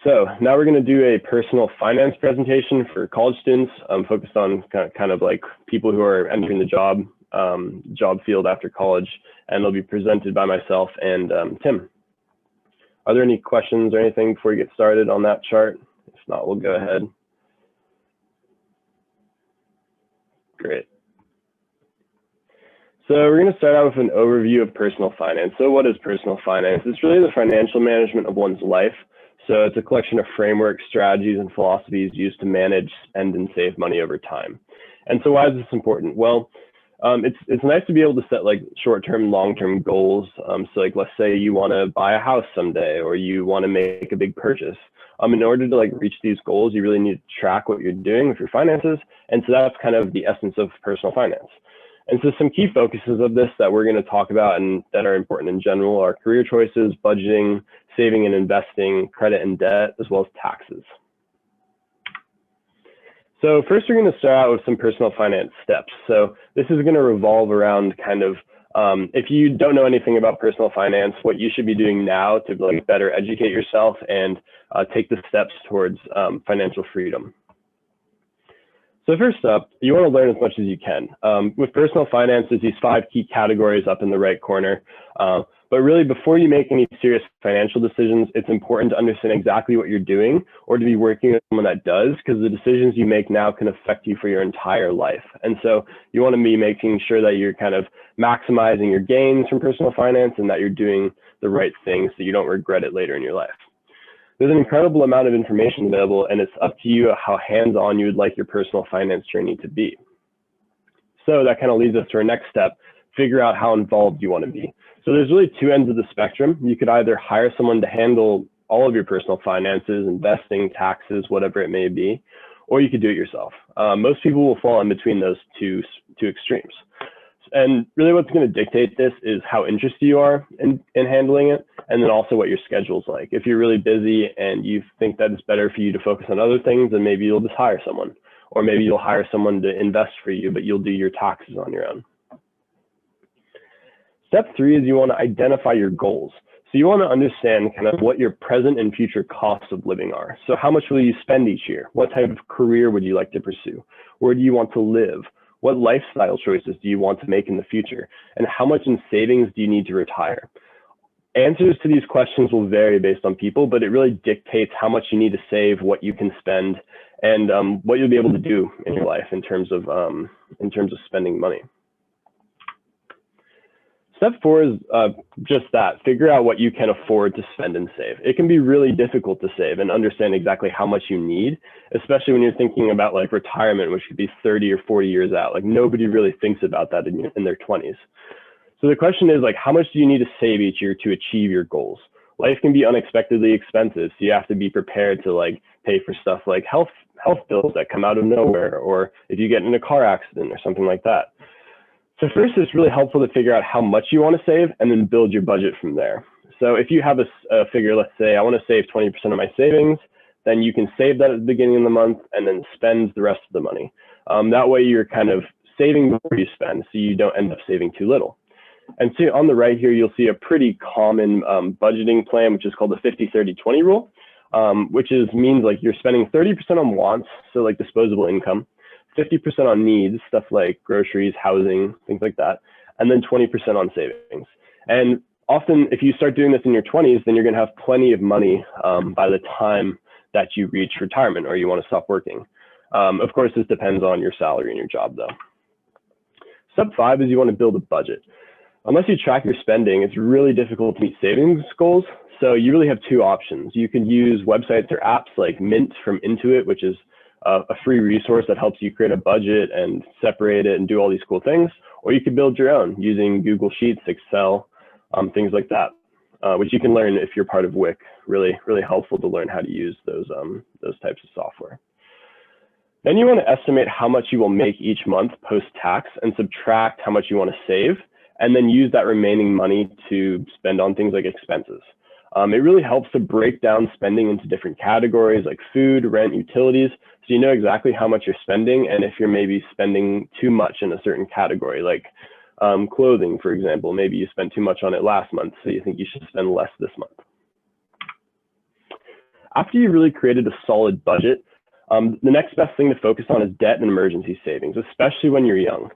So now we're going to do a personal finance presentation for college students, focused on kind of like people who are entering the job field after college, and it'll be presented by myself and Tim. Are there any questions or anything before we get started on that chart? If not, we'll go ahead. Great. So we're going to start out with an overview of personal finance. So what is personal finance? It's really the financial management of one's life. So it's a collection of frameworks, strategies, and philosophies used to manage, spend, and save money over time. And so why is this important? Well, it's nice to be able to set like short-term, long-term goals. So like, let's say you want to buy a house someday, or you want to make a big purchase. In order to like reach these goals, you really need to track what you're doing with your finances. And so that's kind of the essence of personal finance. And so some key focuses of this that we're going to talk about and that are important in general are career choices, budgeting, saving and investing, credit and debt, as well as taxes. So first, we're going to start out with some personal finance steps. So this is going to revolve around kind of, if you don't know anything about personal finance, what you should be doing now to like better educate yourself and take the steps towards financial freedom. So first up, you want to learn as much as you can. With personal finance, there's these 5 key categories up in the right corner. But really, before you make any serious financial decisions, it's important to understand exactly what you're doing or to be working with someone that does, because the decisions you make now can affect you for your entire life. And so you want to be making sure that you're kind of maximizing your gains from personal finance and that you're doing the right things so you don't regret it later in your life. There's an incredible amount of information available, and it's up to you how hands-on you would like your personal finance journey to be. So that kind of leads us to our next step, figure out how involved you want to be. So there's really 2 ends of the spectrum. You could either hire someone to handle all of your personal finances, investing, taxes, whatever it may be, or you could do it yourself. Most people will fall in between those two extremes. And really what's going to dictate this is how interested you are in handling it, and then also what your schedule's like. If you're really busy and you think that it's better for you to focus on other things, then maybe you'll just hire someone. Or maybe you'll hire someone to invest for you, but you'll do your taxes on your own. Step 3 is you want to identify your goals. So you want to understand kind of what your present and future costs of living are. So how much will you spend each year? What type of career would you like to pursue? Where do you want to live? What lifestyle choices do you want to make in the future? And how much in savings do you need to retire? Answers to these questions will vary based on people, but it really dictates how much you need to save, what you can spend, and what you'll be able to do in your life in terms of spending money. Step 4 is just that, figure out what you can afford to spend and save. It can be really difficult to save and understand exactly how much you need, especially when you're thinking about like retirement, which could be 30 or 40 years out. Like nobody really thinks about that in their 20s. So the question is like, how much do you need to save each year to achieve your goals? Life can be unexpectedly expensive, so you have to be prepared to like pay for stuff like health bills that come out of nowhere, or if you get in a car accident or something like that. So first, it's really helpful to figure out how much you want to save and then build your budget from there. So if you have a figure, let's say I want to save 20% of my savings, then you can save that at the beginning of the month and then spend the rest of the money. That way you're kind of saving before you spend, so you don't end up saving too little. And so on the right here, you'll see a pretty common budgeting plan, which is called the 50-30-20 rule, which means like you're spending 30% on wants, so like disposable income, 50% on needs, stuff like groceries, housing, things like that, and then 20% on savings. And often, if you start doing this in your 20s, then you're going to have plenty of money by the time that you reach retirement or you want to stop working. Of course, this depends on your salary and your job, though. Step 5 is you want to build a budget. Unless you track your spending, it's really difficult to meet savings goals. So you really have 2 options. You can use websites or apps like Mint from Intuit, which is a free resource that helps you create a budget and separate it and do all these cool things. Or you could build your own using Google Sheets, Excel, things like that, which you can learn if you're part of WIC. Really, really helpful to learn how to use those types of software. Then you want to estimate how much you will make each month post-tax and subtract how much you want to save, and then use that remaining money to spend on things like expenses. It really helps to break down spending into different categories like food, rent, utilities, so you know exactly how much you're spending and if you're maybe spending too much in a certain category, like clothing, for example. Maybe you spent too much on it last month, so you think you should spend less this month. After you've really created a solid budget, the next best thing to focus on is debt and emergency savings, especially when you're young.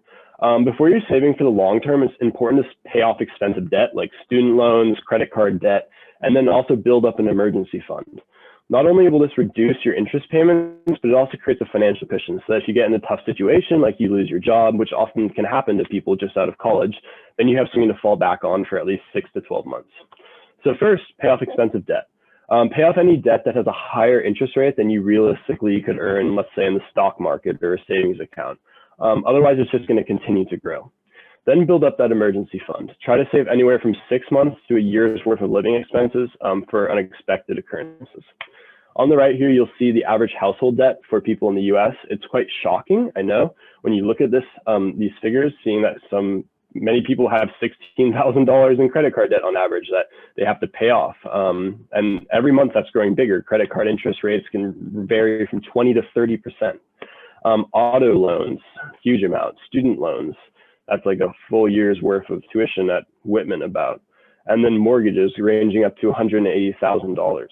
Before you're saving for the long term, it's important to pay off expensive debt like student loans, credit card debt, and then also build up an emergency fund. Not only will this reduce your interest payments, but it also creates a financial cushion so that if you get in a tough situation, like you lose your job, which often can happen to people just out of college, then you have something to fall back on for at least 6 to 12 months. So first, pay off expensive debt. Pay off any debt that has a higher interest rate than you realistically could earn, let's say in the stock market or a savings account. Otherwise, it's just going to continue to grow. Then build up that emergency fund. Try to save anywhere from 6 months to a year's worth of living expenses for unexpected occurrences. On the right here, you'll see the average household debt for people in the US. It's quite shocking, I know, when you look at this, these figures, seeing that many people have $16,000 in credit card debt on average that they have to pay off. And every month that's growing bigger. Credit card interest rates can vary from 20 to 30%. Auto loans, huge amounts. Student loans, that's like a full year's worth of tuition at Whitman about. And then mortgages ranging up to $180,000.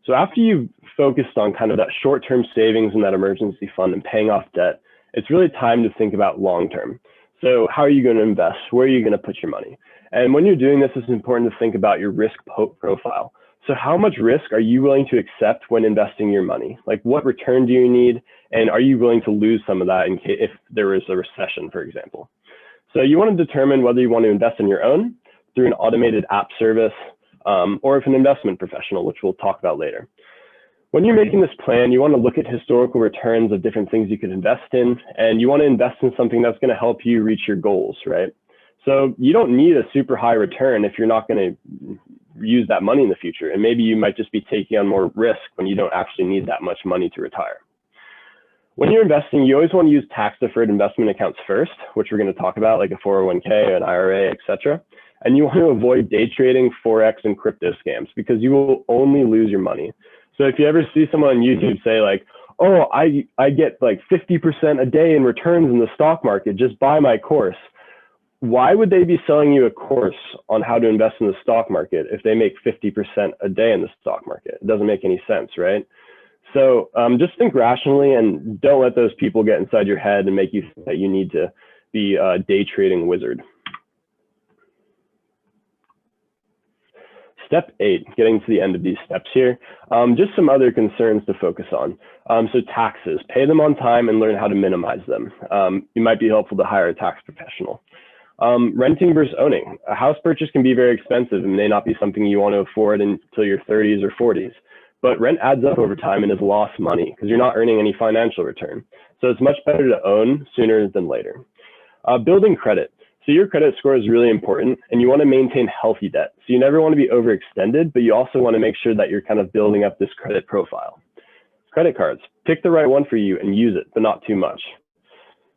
So after you've focused on kind of that short-term savings and that emergency fund and paying off debt, it's really time to think about long-term. So how are you going to invest? Where are you going to put your money? And when you're doing this, it's important to think about your risk profile. So how much risk are you willing to accept when investing your money? Like what return do you need? And are you willing to lose some of that in case if there is a recession, for example? So you want to determine whether you want to invest on your own through an automated app service, or if an investment professional, which we'll talk about later. When you're making this plan, you want to look at historical returns of different things you could invest in, and you want to invest in something that's going to help you reach your goals, right? So you don't need a super high return if you're not going to use that money in the future. And maybe you might just be taking on more risk when you don't actually need that much money to retire. When you're investing, you always want to use tax-deferred investment accounts first, which we're going to talk about, like a 401k, an IRA, etc. And you want to avoid day trading, Forex, and crypto scams because you will only lose your money. So if you ever see someone on YouTube say like, oh, I get like 50% a day in returns in the stock market, just buy my course. Why would they be selling you a course on how to invest in the stock market if they make 50% a day in the stock market? It doesn't make any sense, right? So just think rationally and don't let those people get inside your head and make you think that you need to be a day trading wizard. Step 8, getting to the end of these steps here, just some other concerns to focus on. So taxes, pay them on time and learn how to minimize them. It might be helpful to hire a tax professional. Renting versus owning. A house purchase can be very expensive and may not be something you want to afford until your 30s or 40s. But rent adds up over time and is lost money because you're not earning any financial return. So it's much better to own sooner than later. Building credit. So your credit score is really important and you want to maintain healthy debt. So you never want to be overextended, but you also want to make sure that you're kind of building up this credit profile. Credit cards, pick the right one for you and use it, but not too much.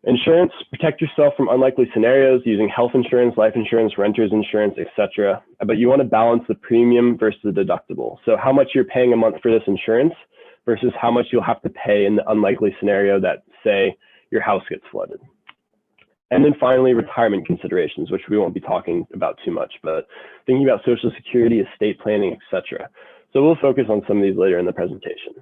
Insurance, protect yourself from unlikely scenarios using health insurance, life insurance, renter's insurance, etc. But you want to balance the premium versus the deductible. So how much you're paying a month for this insurance versus how much you'll have to pay in the unlikely scenario that, say, your house gets flooded. And then finally, retirement considerations, which we won't be talking about too much, but thinking about Social Security, estate planning, etc. So we'll focus on some of these later in the presentation.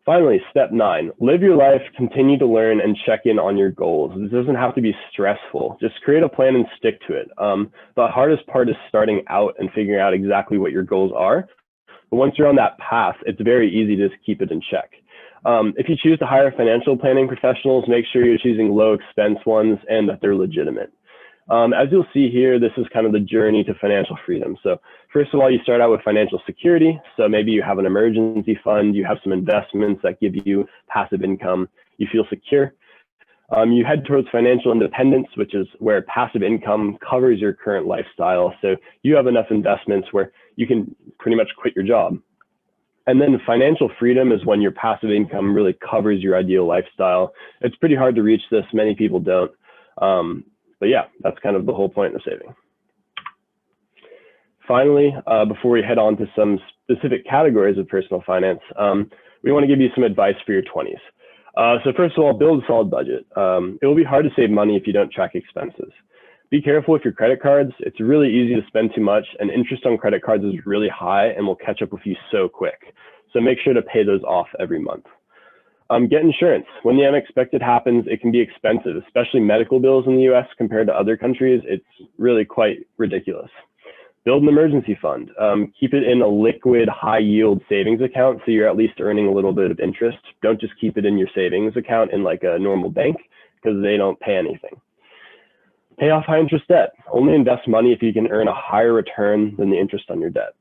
Finally, step 9, live your life, continue to learn and check in on your goals. This doesn't have to be stressful. Just create a plan and stick to it. The hardest part is starting out and figuring out exactly what your goals are. But once you're on that path, it's very easy to just keep it in check. If you choose to hire financial planning professionals, make sure you're choosing low expense ones and that they're legitimate. As you'll see here, this is kind of the journey to financial freedom. So first of all, you start out with financial security. So maybe you have an emergency fund, you have some investments that give you passive income, you feel secure. You head towards financial independence, which is where passive income covers your current lifestyle. So you have enough investments where you can pretty much quit your job. And then financial freedom is when your passive income really covers your ideal lifestyle. It's pretty hard to reach this. Many people don't. But yeah, that's kind of the whole point of saving. Finally, before we head on to some specific categories of personal finance, we want to give you some advice for your 20s. So first of all, build a solid budget. It will be hard to save money if you don't track expenses. Be careful with your credit cards. It's really easy to spend too much, and interest on credit cards is really high and will catch up with you so quick. So make sure to pay those off every month. Get insurance. When the unexpected happens, it can be expensive, especially medical bills in the US compared to other countries. It's really quite ridiculous. Build an emergency fund. Keep it in a liquid, high yield savings account so you're at least earning a little bit of interest. Don't just keep it in your savings account in like a normal bank because they don't pay anything. Pay off high interest debt. Only invest money if you can earn a higher return than the interest on your debt.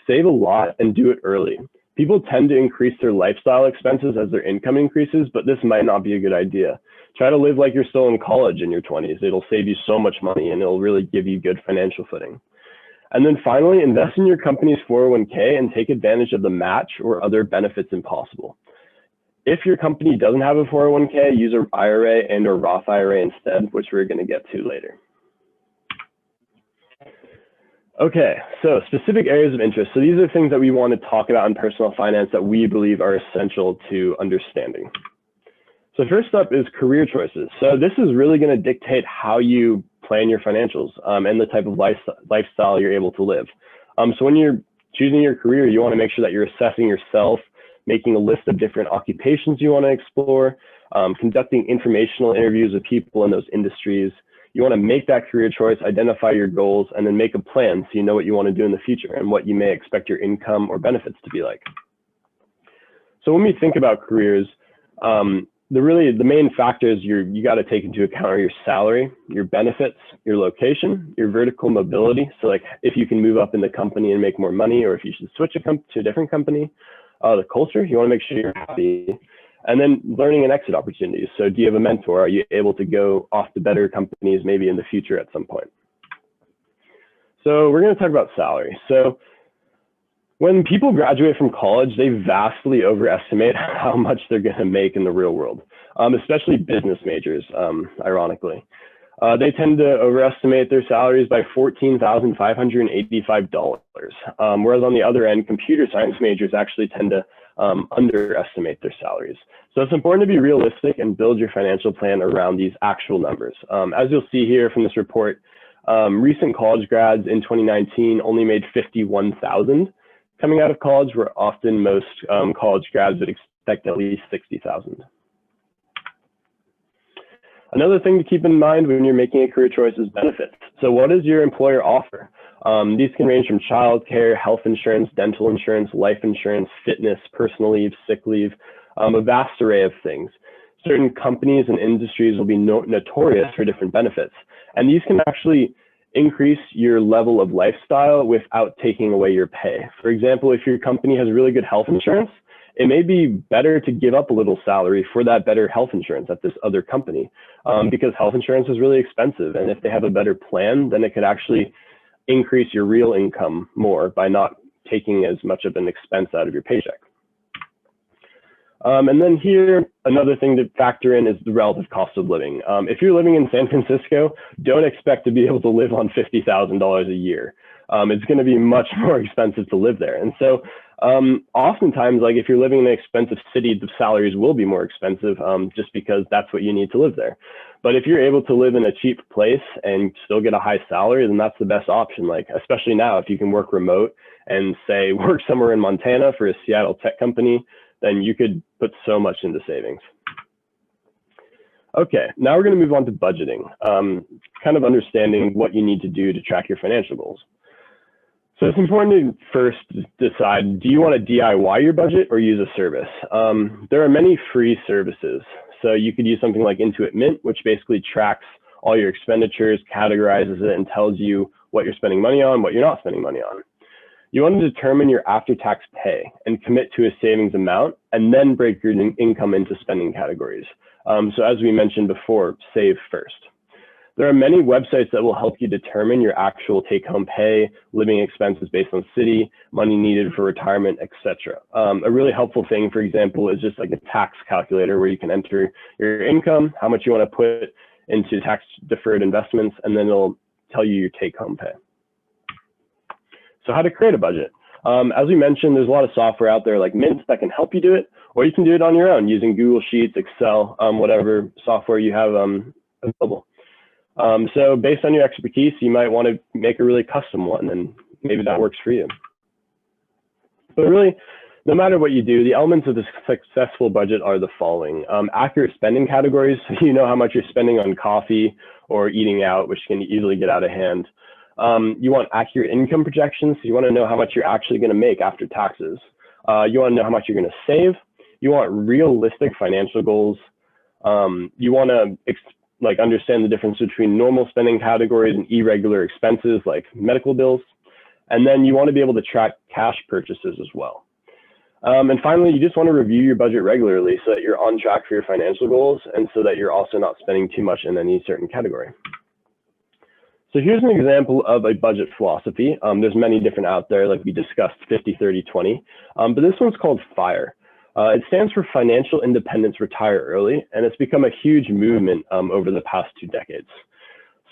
Save a lot and do it early. People tend to increase their lifestyle expenses as their income increases, but this might not be a good idea. Try to live like you're still in college in your 20s. It'll save you so much money and it'll really give you good financial footing. And then finally, invest in your company's 401k and take advantage of the match or other benefits impossible. If your company doesn't have a 401k, use an IRA and or Roth IRA instead, which we're going to get to later. Okay, so specific areas of interest. So these are things that we want to talk about in personal finance that we believe are essential to understanding. So first up is career choices. So this is really going to dictate how you plan your financials and the type of lifestyle you're able to live. So when you're choosing your career, you want to make sure that you're assessing yourself, making a list of different occupations you want to explore, conducting informational interviews with people in those industries. You want to make that career choice, identify your goals, and then make a plan so you know what you want to do in the future and what you may expect your income or benefits to be like. So when we think about careers, the main factors you got to take into account are your salary, your benefits, your location, your vertical mobility. So like if you can move up in the company and make more money, or if you should switch to a different company, the culture, you want to make sure you're happy. And then learning and exit opportunities. So do you have a mentor? Are you able to go off to better companies maybe in the future at some point? So we're going to talk about salary. So when people graduate from college, they vastly overestimate how much they're going to make in the real world, especially business majors, ironically. They tend to overestimate their salaries by $14,585, whereas on the other end, computer science majors actually tend to underestimate their salaries. So it's important to be realistic and build your financial plan around these actual numbers. As you'll see here from this report, recent college grads in 2019 only made $51,000 coming out of college, where often most college grads would expect at least $60,000. Another thing to keep in mind when you're making a career choice is benefits. So what does your employer offer? These can range from childcare, health insurance, dental insurance, life insurance, fitness, personal leave, sick leave, a vast array of things. Certain companies and industries will be notorious for different benefits, and these can actually increase your level of lifestyle without taking away your pay. For example, if your company has really good health insurance, it may be better to give up a little salary for that better health insurance at this other company, because health insurance is really expensive. And if they have a better plan, then it could actually increase your real income more by not taking as much of an expense out of your paycheck. And then here, another thing to factor in is the relative cost of living. If you're living in San Francisco, don't expect to be able to live on $50,000 a year. It's going to be much more expensive to live there. And so oftentimes, like if you're living in an expensive city, the salaries will be more expensive just because that's what you need to live there. But if you're able to live in a cheap place and still get a high salary, then that's the best option. Like, especially now, if you can work remote and say work somewhere in Montana for a Seattle tech company, then you could put so much into savings. Okay, now we're going to move on to budgeting, kind of understanding what you need to do to track your financial goals. So it's important to first decide, do you want to DIY your budget or use a service? There are many free services. So you could use something like Intuit Mint, which basically tracks all your expenditures, categorizes it, and tells you what you're spending money on, what you're not spending money on. You want to determine your after-tax pay and commit to a savings amount, and then break your income into spending categories. So as we mentioned before, save first. There are many websites that will help you determine your actual take-home pay, living expenses based on city, money needed for retirement, etc. A really helpful thing, for example, is just like a tax calculator where you can enter your income, how much you want to put into tax-deferred investments, and then it'll tell you your take-home pay. So how to create a budget. As we mentioned, there's a lot of software out there like Mint that can help you do it, or you can do it on your own using Google Sheets, Excel, whatever software you have available. So based on your expertise, you might want to make a really custom one, and maybe that works for you. But really, no matter what you do, the elements of a successful budget are the following. Accurate spending categories, so you know how much you're spending on coffee or eating out, which can easily get out of hand. You want accurate income projections, so you want to know how much you're actually going to make after taxes. You want to know how much you're going to save. You want realistic financial goals. You want to understand the difference between normal spending categories and irregular expenses like medical bills. And then you want to be able to track cash purchases as well. And finally, you just want to review your budget regularly so that you're on track for your financial goals and so that you're also not spending too much in any certain category. So here's an example of a budget philosophy. There's many different out there, like we discussed, 50, 30, 20. But this one's called FIRE. It stands for Financial Independence Retire Early, and it's become a huge movement over the past 2 decades.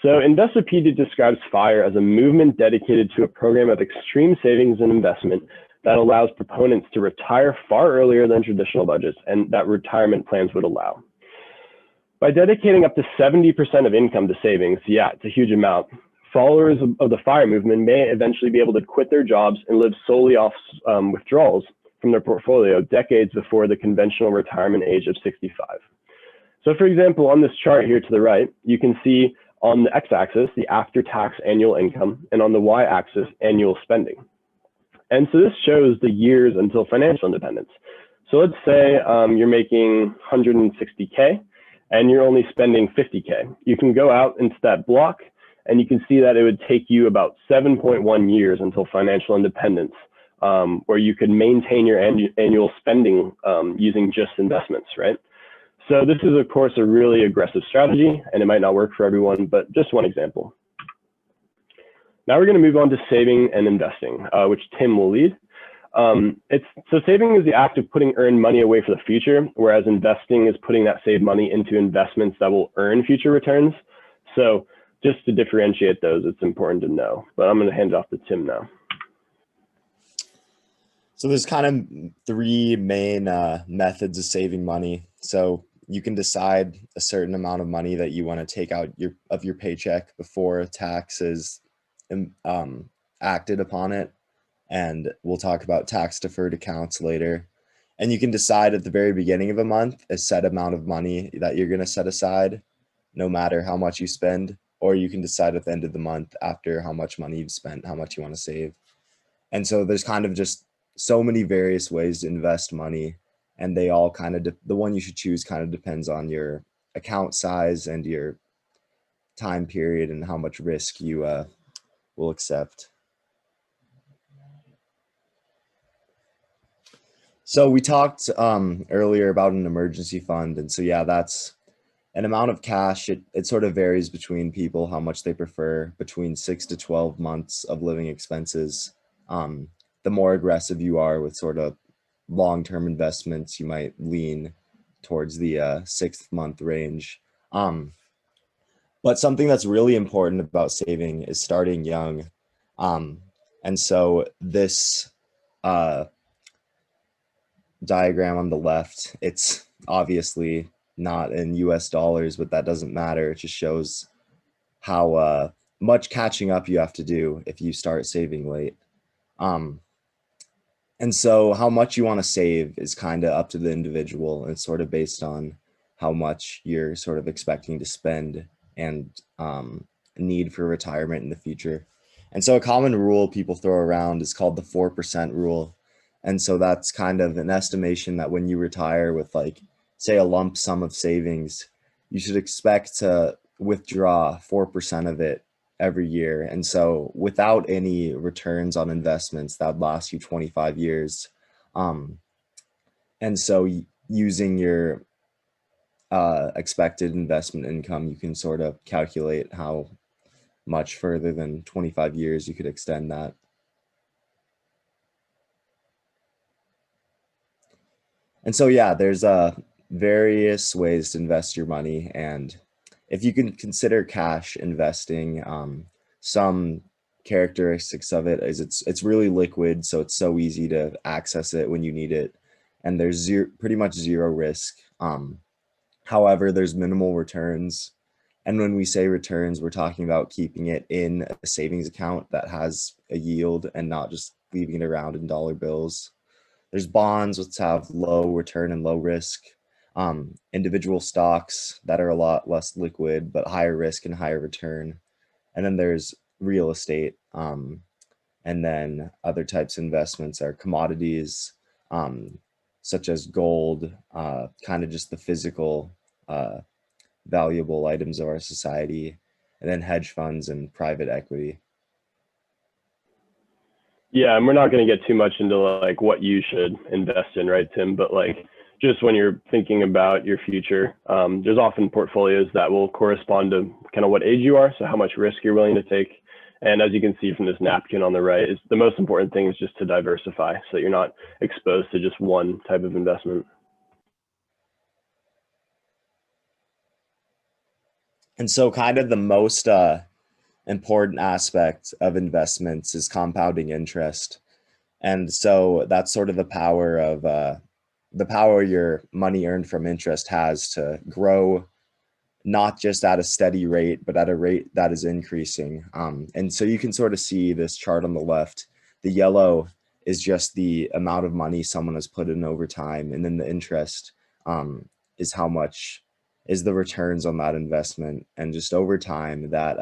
So Investopedia describes FIRE as a movement dedicated to a program of extreme savings and investment that allows proponents to retire far earlier than traditional budgets and that retirement plans would allow. By dedicating up to 70% of income to savings, yeah, it's a huge amount, followers of the FIRE movement may eventually be able to quit their jobs and live solely off withdrawals from their portfolio decades before the conventional retirement age of 65. So for example, on this chart here to the right, you can see on the x-axis, the after-tax annual income, and on the y-axis, annual spending. And so this shows the years until financial independence. So let's say you're making 160K and you're only spending 50K. You can go out into that block and you can see that it would take you about 7.1 years until financial independence, where you could maintain your annual spending using just investments, right? So this is, of course, a really aggressive strategy, and it might not work for everyone, but just one example. Now we're going to move on to saving and investing, which Tim will lead. So saving is the act of putting earned money away for the future, whereas investing is putting that saved money into investments that will earn future returns. So just to differentiate those, it's important to know. But I'm going to hand it off to Tim now. So there's kind of 3 main methods of saving money. So you can decide a certain amount of money that you want to take out of your paycheck before tax is acted upon it. And we'll talk about tax deferred accounts later. And you can decide at the very beginning of a month a set amount of money that you're going to set aside, no matter how much you spend, or you can decide at the end of the month after how much money you've spent, how much you want to save. And so there's kind of just so many various ways to invest money, and they all kind of, the one you should choose kind of depends on your account size and your time period and how much risk you will accept. So we talked earlier about an emergency fund. And so, yeah, that's an amount of cash. It sort of varies between people, how much they prefer, between 6 to 12 months of living expenses. The more aggressive you are with sort of long-term investments, you might lean towards the 6th month range. But something that's really important about saving is starting young. And so this diagram on the left, it's obviously not in US dollars, but that doesn't matter. It just shows how much catching up you have to do if you start saving late. And so how much you want to save is kind of up to the individual, and sort of based on how much you're sort of expecting to spend and need for retirement in the future. And so a common rule people throw around is called the 4% rule. And so that's kind of an estimation that when you retire with, like, say, a lump sum of savings, you should expect to withdraw 4% of it every year. And so without any returns on investments, that lasts you 25 years. And so using your expected investment income, you can sort of calculate how much further than 25 years you could extend that. And so, yeah, there's various ways to invest your money. And if you can consider cash investing, some characteristics of it is it's really liquid, so it's so easy to access it when you need it. And there's pretty much zero risk. However, there's minimal returns, And when we say returns, we're talking about keeping it in a savings account that has a yield and not just leaving it around in dollar bills. There's bonds which have low return and low risk, individual stocks that are a lot less liquid but higher risk and higher return. And then there's real estate. And then other types of investments are commodities, um, such as gold, kind of just the physical, valuable items of our society, and then hedge funds and private equity. Yeah, and we're not going to get too much into like what you should invest in, right, Tim? But like just when you're thinking about your future, there's often portfolios that will correspond to kind of what age you are, so how much risk you're willing to take. And as you can see from this napkin on the right, is the most important thing is just to diversify so that you're not exposed to just one type of investment. And so, kind of the most important aspect of investments is compounding interest. And so that's sort of the power your money earned from interest has to grow, not just at a steady rate, but at a rate that is increasing. And so you can sort of see this chart on the left. The yellow is just the amount of money someone has put in over time, and then the interest is how much is the returns on that investment. And just over time, that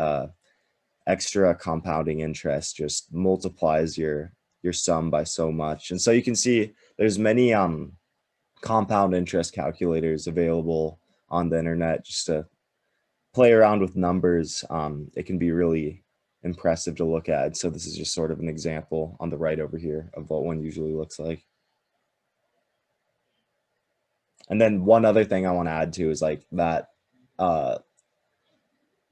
extra compounding interest just multiplies your sum by so much. And so you can see there's many compound interest calculators available on the internet just to play around with numbers. It can be really impressive to look at. So this is just sort of an example on the right over here of what one usually looks like. And then one other thing I want to add to is like that uh,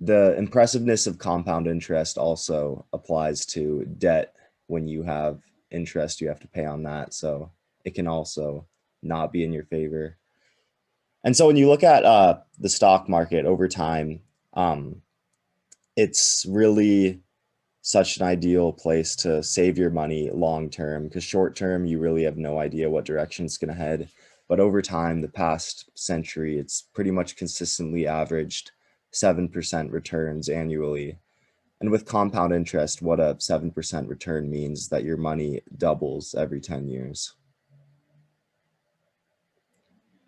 the impressiveness of compound interest also applies to debt. When you have interest, you have to pay on that. So it can also not be in your favor. And so when you look at the stock market over time, um, it's really such an ideal place to save your money long term, because short term you really have no idea what direction it's going to head. But over time, the past century, it's pretty much consistently averaged 7% returns annually. And with compound interest, what a 7% return means that your money doubles every 10 years.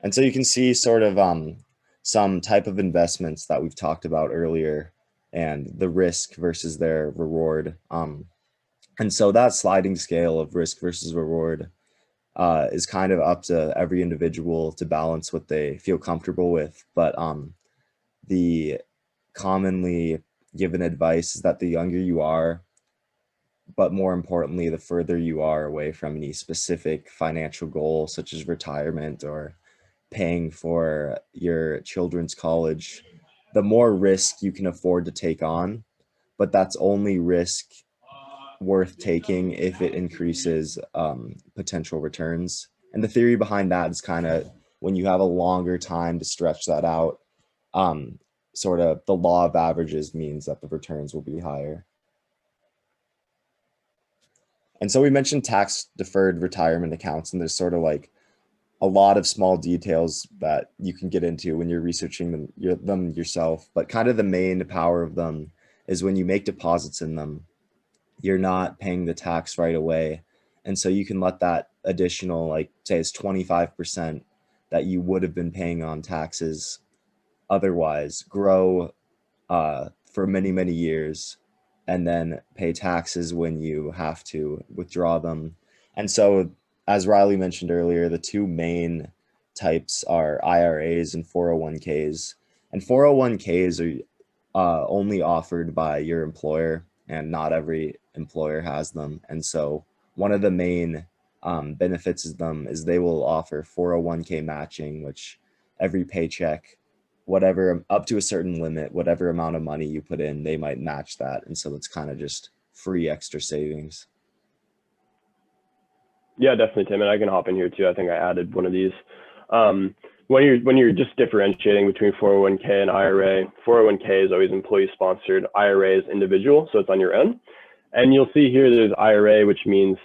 And so you can see sort of some type of investments that we've talked about earlier and the risk versus their reward. And so that sliding scale of risk versus reward is kind of up to every individual to balance what they feel comfortable with. But the commonly given advice is that the younger you are, but more importantly, the further you are away from any specific financial goal, such as retirement or paying for your children's college, the more risk you can afford to take on. But that's only risk worth taking if it increases potential returns. And the theory behind that is kind of when you have a longer time to stretch that out, um, sort of the law of averages means that the returns will be higher. And so we mentioned tax deferred retirement accounts, and there's sort of like a lot of small details that you can get into when you're researching them yourself. But kind of the main power of them is when you make deposits in them, you're not paying the tax right away. And so you can let that additional, like say it's 25% that you would have been paying on taxes otherwise, grow for many, many years, and then pay taxes when you have to withdraw them. And so, as Riley mentioned earlier, the two main types are IRAs and 401ks. And 401ks are only offered by your employer, and not every employer has them. And so, one of the main benefits of them is they will offer 401k matching, which every paycheck, whatever up to a certain limit, whatever amount of money you put in, they might match that. And so it's kind of just free extra savings. Yeah, definitely, Tim. And I can hop in here too. I think I added one of these. When you're just differentiating between 401k and IRA, 401k is always employee sponsored. IRA is individual, so it's on your own. And you'll see here there's IRA, which means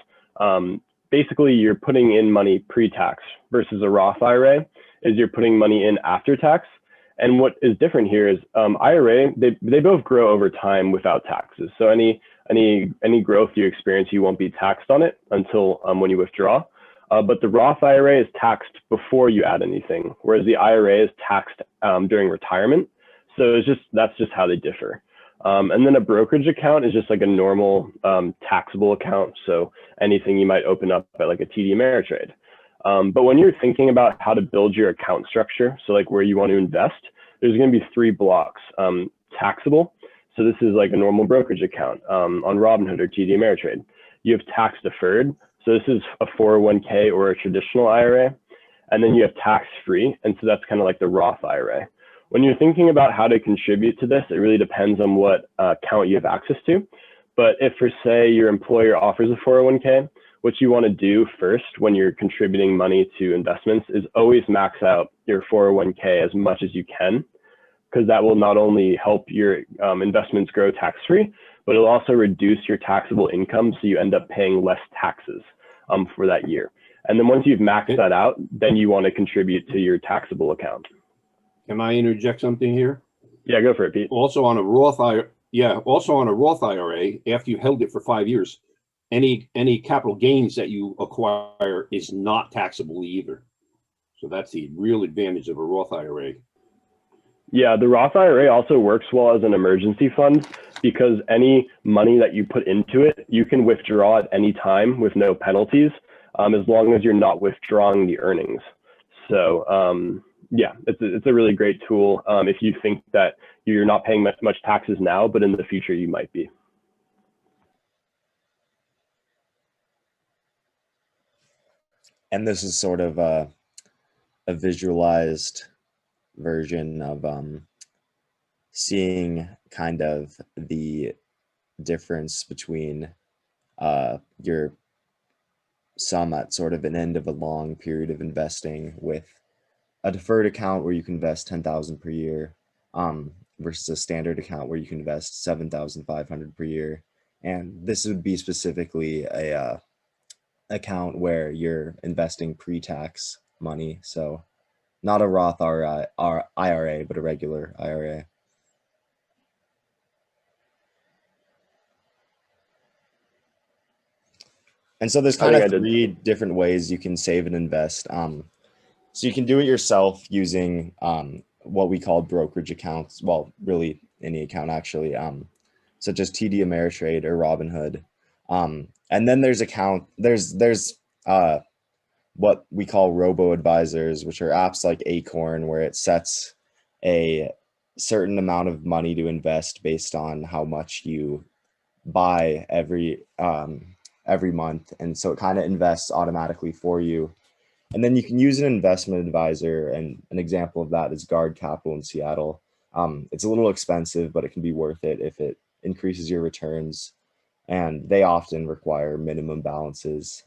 basically you're putting in money pre-tax, versus a Roth IRA is you're putting money in after tax. And what is different here is IRA, they both grow over time without taxes. So any growth you experience, you won't be taxed on it until when you withdraw. But the Roth IRA is taxed before you add anything, whereas the IRA is taxed during retirement. So that's just how they differ. And then a brokerage account is just like a normal taxable account. So anything you might open up at like a TD Ameritrade. But when you're thinking about how to build your account structure, so like where you want to invest, there's going to be 3 blocks. Taxable. So this is like a normal brokerage account on Robinhood or TD Ameritrade. You have tax deferred. So this is a 401k or a traditional IRA. And then you have tax free. And so that's kind of like the Roth IRA. When you're thinking about how to contribute to this, it really depends on what account you have access to. But if, for say, your employer offers a 401k, what you want to do first when you're contributing money to investments is always max out your 401k as much as you can, because that will not only help your investments grow tax-free, but it'll also reduce your taxable income, so you end up paying less taxes for that year. And then once you've maxed that out, then you want to contribute to your taxable account. Can I interject something here? Yeah, go for it, Pete. Also on a Roth IRA, after you held it for 5 years, any capital gains that you acquire is not taxable either. So that's the real advantage of a Roth IRA. Yeah, the Roth IRA also works well as an emergency fund, because any money that you put into it, you can withdraw at any time with no penalties, as long as you're not withdrawing the earnings. So yeah, it's a really great tool if you think that you're not paying much taxes now, but in the future you might be. And this is sort of a visualized version of seeing kind of the difference between your sum at sort of an end of a long period of investing with a deferred account where you can invest 10,000 per year versus a standard account where you can invest 7,500 per year. And this would be specifically a account where you're investing pre-tax money. So not a Roth IRA, but a regular IRA. And so there's kind of 3 different ways you can save and invest. So you can do it yourself using what we call brokerage accounts. Well, really any account actually, such as TD Ameritrade or Robinhood. And then there's what we call robo advisors, which are apps like Acorn, where it sets a certain amount of money to invest based on how much you buy every month. And so it kind of invests automatically for you. And then you can use an investment advisor, and an example of that is Guard Capital in Seattle. It's a little expensive, but it can be worth it if it increases your returns. And they often require minimum balances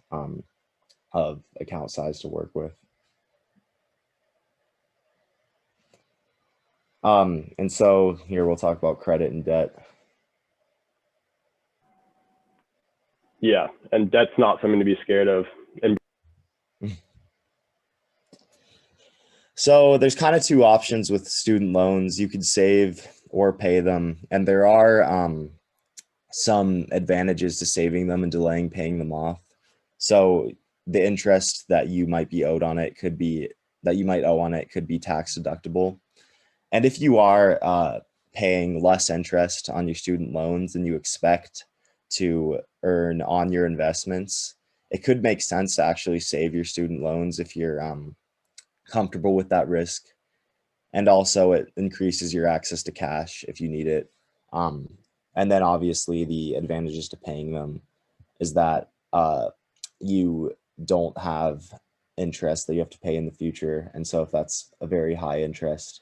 of account size to work with. And so here we'll talk about credit and debt. Yeah, and debt's not something to be scared of. And so there's kind of 2 options with student loans. You could save or pay them, and there are some advantages to saving them and delaying paying them off. So the interest that you might be owed on it could be tax deductible. And if you are paying less interest on your student loans than you expect to earn on your investments, it could make sense to actually save your student loans if you're comfortable with that risk. And also it increases your access to cash if you need it. And then obviously the advantages to paying them is that you don't have interest that you have to pay in the future. And so if that's a very high interest,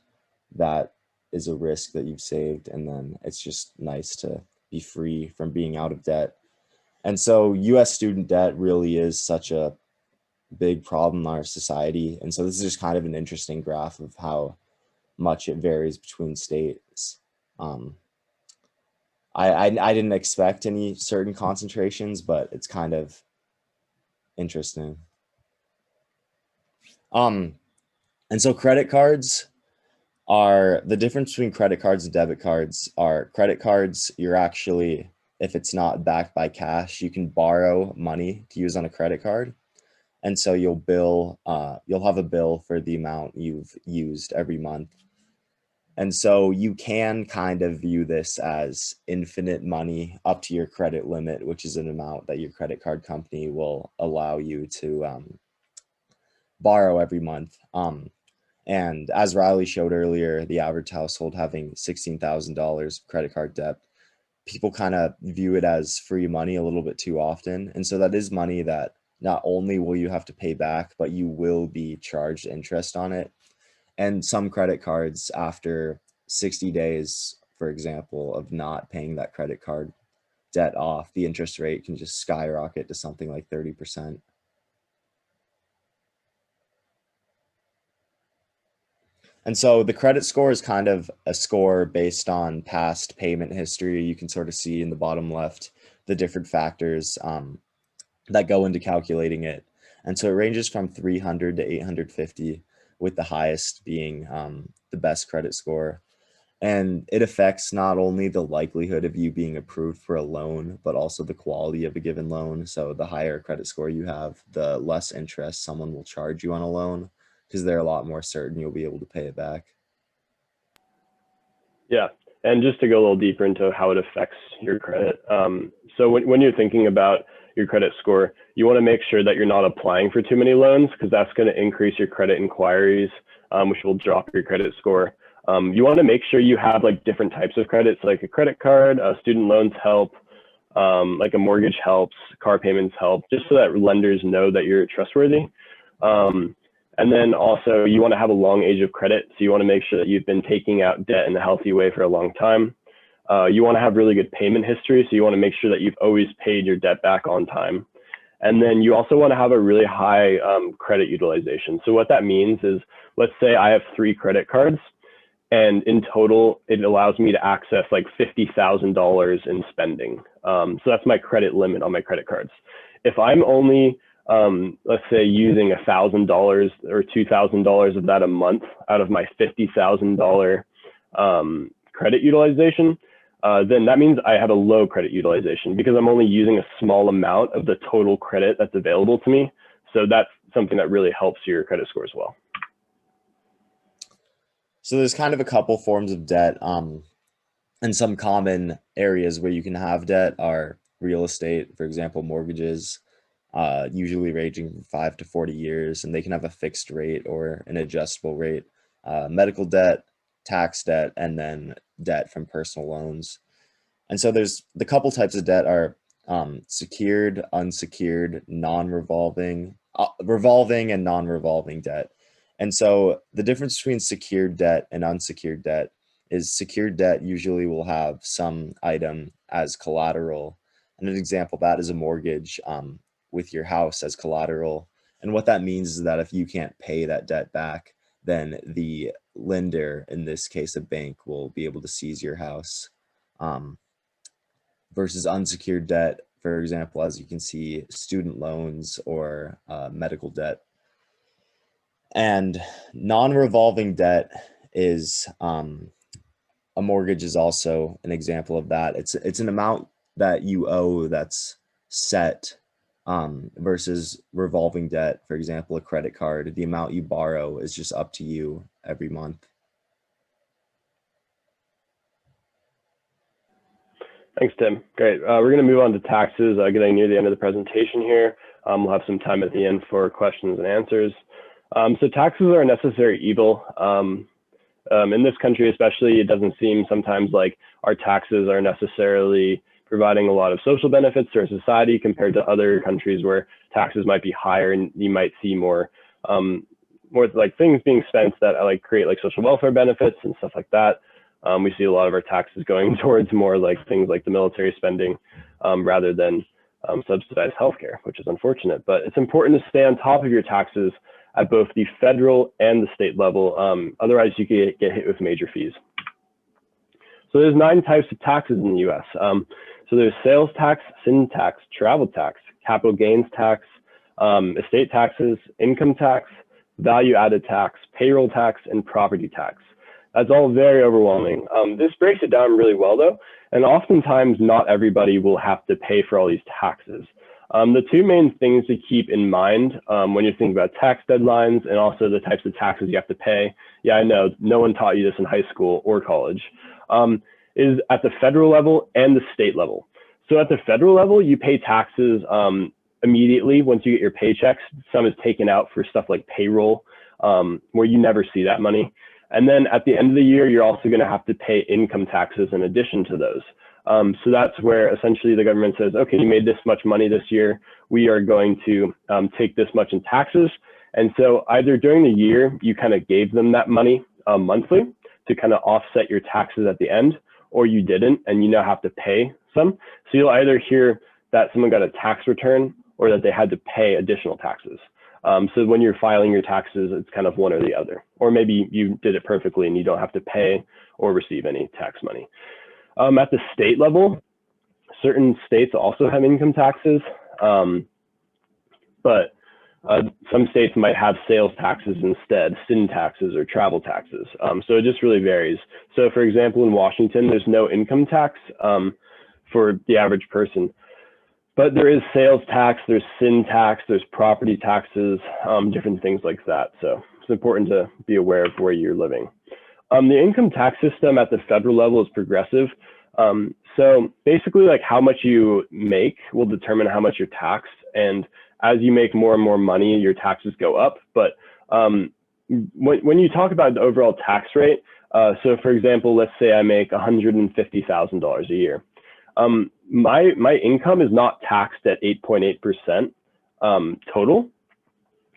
that is a risk that you've saved. And then it's just nice to be free from being out of debt. And so US student debt really is such a big problem in our society. And so this is just kind of an interesting graph of how much it varies between states. I didn't expect any certain concentrations, but it's kind of interesting. And so credit cards, are the difference between credit cards and debit cards are credit cards, you're actually, if it's not backed by cash, you can borrow money to use on a credit card. And so you'll have a bill for the amount you've used every month. And so you can kind of view this as infinite money up to your credit limit, which is an amount that your credit card company will allow you to borrow every month. And as Riley showed earlier, the average household having $16,000 credit card debt, people kind of view it as free money a little bit too often. And so that is money that not only will you have to pay back, but you will be charged interest on it. And some credit cards, after 60 days, for example, of not paying that credit card debt off, the interest rate can just skyrocket to something like 30%. And so the credit score is kind of a score based on past payment history. You can sort of see in the bottom left the different factors that go into calculating it. And so it ranges from 300 to 850, with the highest being the best credit score. And it affects not only the likelihood of you being approved for a loan, but also the quality of a given loan. So the higher credit score you have, the less interest someone will charge you on a loan, because they're a lot more certain you'll be able to pay it back. Yeah. And just to go a little deeper into how it affects your credit. So when you're thinking about your credit score, you want to make sure that you're not applying for too many loans, because that's going to increase your credit inquiries, which will drop your credit score. You want to make sure you have like different types of credits, like a credit card, student loans help, like a mortgage helps, car payments help, just so that lenders know that you're trustworthy. And then also you want to have a long age of credit. So you want to make sure that you've been taking out debt in a healthy way for a long time. You want to have really good payment history. So you want to make sure that you've always paid your debt back on time. And then you also want to have a really high credit utilization. So what that means is, let's say I have 3 credit cards, and in total, it allows me to access like $50,000 in spending. So that's my credit limit on my credit cards. If I'm only, let's say, using $1,000 or $2,000 of that a month out of my $50,000 credit utilization, then that means I have a low credit utilization, because I'm only using a small amount of the total credit that's available to me. So that's something that really helps your credit score as well. So there's kind of a couple forms of debt, and some common areas where you can have debt are real estate, for example, mortgages, usually ranging from 5 to 40 years, and they can have a fixed rate or an adjustable rate, medical debt, tax debt, and then debt from personal loans. And so there's the couple types of debt are secured, unsecured, non-revolving, revolving, and non-revolving debt. And so the difference between secured debt and unsecured debt is secured debt usually will have some item as collateral. And an example of that is a mortgage with your house as collateral. And what that means is that if you can't pay that debt back, then the lender, in this case a bank, will be able to seize your house. Versus unsecured debt, for example, as you can see, student loans or medical debt. And non-revolving debt is a mortgage is also an example of that. It's an amount that you owe that's set, versus revolving debt, for example, a credit card. The amount you borrow is just up to you every month. Thanks, Tim. Great. We're going to move on to taxes, getting near the end of the presentation here. We'll have some time at the end for questions and answers. So taxes are a necessary evil. In this country especially, it doesn't seem sometimes like our taxes are necessarily providing a lot of social benefits to our society compared to other countries where taxes might be higher, and you might see more like things being spent that like create like social welfare benefits and stuff like that. We see a lot of our taxes going towards more like things like the military spending rather than subsidized healthcare, which is unfortunate. But it's important to stay on top of your taxes at both the federal and the state level. Otherwise, you could get hit with major fees. So there's 9 types of taxes in the US. So there's sales tax, sin tax, travel tax, capital gains tax, estate taxes, income tax, value added tax, payroll tax, and property tax. That's all very overwhelming. This breaks it down really well though, and oftentimes not everybody will have to pay for all these taxes. The two main things to keep in mind when you're thinking about tax deadlines and also the types of taxes you have to pay, yeah, I know no one taught you this in high school or college, is at the federal level and the state level. So at the federal level, you pay taxes immediately once you get your paychecks. Some is taken out for stuff like payroll, where you never see that money. And then at the end of the year, you're also going to have to pay income taxes in addition to those. So that's where essentially the government says, okay, you made this much money this year. We are going to take this much in taxes. And so either during the year, you kind of gave them that money monthly to kind of offset your taxes at the end, or you didn't, and you now have to pay some. So you'll either hear that someone got a tax return or that they had to pay additional taxes. So when you're filing your taxes, it's kind of one or the other. Or maybe you did it perfectly and you don't have to pay or receive any tax money. At the state level, certain states also have income taxes, but some states might have sales taxes instead, sin taxes or travel taxes. So it just really varies. So for example, in Washington, there's no income tax for the average person. But there is sales tax, there's sin tax, there's property taxes, different things like that. So it's important to be aware of where you're living. The income tax system at the federal level is progressive. So basically, like how much you make will determine how much you're taxed. And as you make more and more money, your taxes go up. But when you talk about the overall tax rate, so for example, let's say I make $150,000 a year. My income is not taxed at 8.8% total.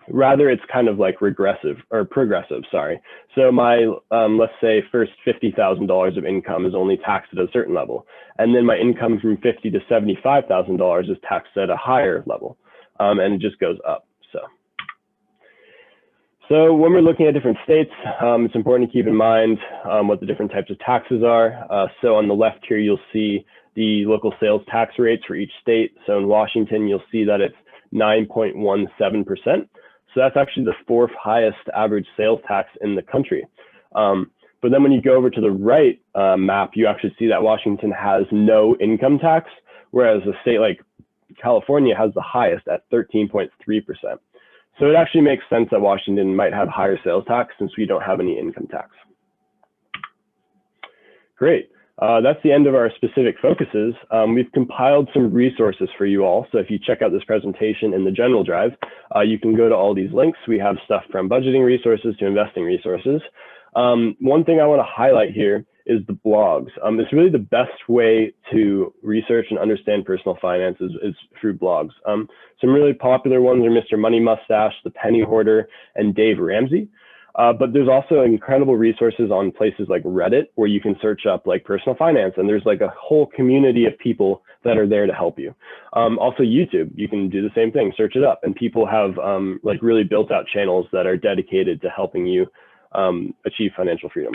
Rather, it's kind of like regressive or progressive, sorry. So my, let's say first $50,000 of income is only taxed at a certain level. And then my income from $50,000 to $75,000 is taxed at a higher level. And it just goes up, So when we're looking at different states, it's important to keep in mind what the different types of taxes are. So on the left here, you'll see the local sales tax rates for each state. So in Washington, you'll see that it's 9.17%. So that's actually the fourth highest average sales tax in the country. But then when you go over to the right map, you actually see that Washington has no income tax, whereas a state like California has the highest at 13.3%. So it actually makes sense that Washington might have higher sales tax since we don't have any income tax. Great. That's the end of our specific focuses. We've compiled some resources for you all. So if you check out this presentation in the general drive, you can go to all these links. We have stuff from budgeting resources to investing resources. One thing I want to highlight here is the blogs. It's really the best way to research and understand personal finances is through blogs. Some really popular ones are Mr. Money Mustache, The Penny Hoarder, and Dave Ramsey. But there's also incredible resources on places like Reddit where you can search up like personal finance, and there's like a whole community of people that are there to help you. Also YouTube, you can do the same thing, search it up, and people have like really built out channels that are dedicated to helping you achieve financial freedom.